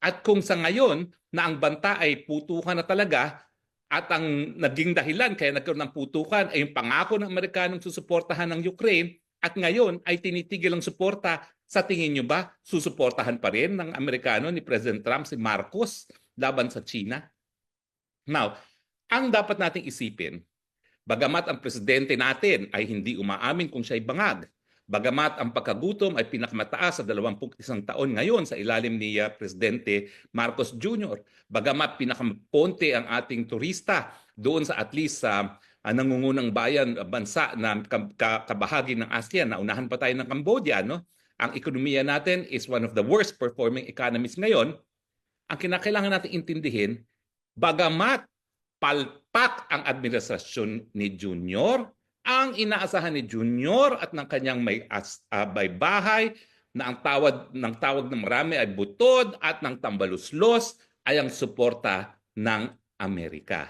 At kung sa ngayon na ang banta ay putukan na talaga at ang naging dahilan kaya nagkaroon ng putukan ay yung pangako ng Amerikanong susuportahan ng Ukraine at ngayon ay tinitigil ang suporta, sa tingin nyo ba susuportahan pa rin ng Amerikano ni President Trump si Marcos laban sa China? Now, ang dapat nating isipin, bagamat ang presidente natin ay hindi umaamin kung siya'y bangag, bagamat ang pagkagutom ay pinakamataas sa 21 taon ngayon sa ilalim ni Presidente Marcos Jr., bagamat pinakakonti ang ating turista doon sa at least sa nangungunang bayan bansa na kabahagi ng ASEAN, naunahan pa tayo ng Cambodia, no? Ang ekonomiya natin is one of the worst performing economies ngayon. Ang kinakailangan natin intindihin, bagamat palpak ang administrasyon ni Junior, ang inaasahan ni Junior at ng kanyang may bahay na ang tawag ng marami ay butod at ng tambaluslos ay ang suporta ng Amerika.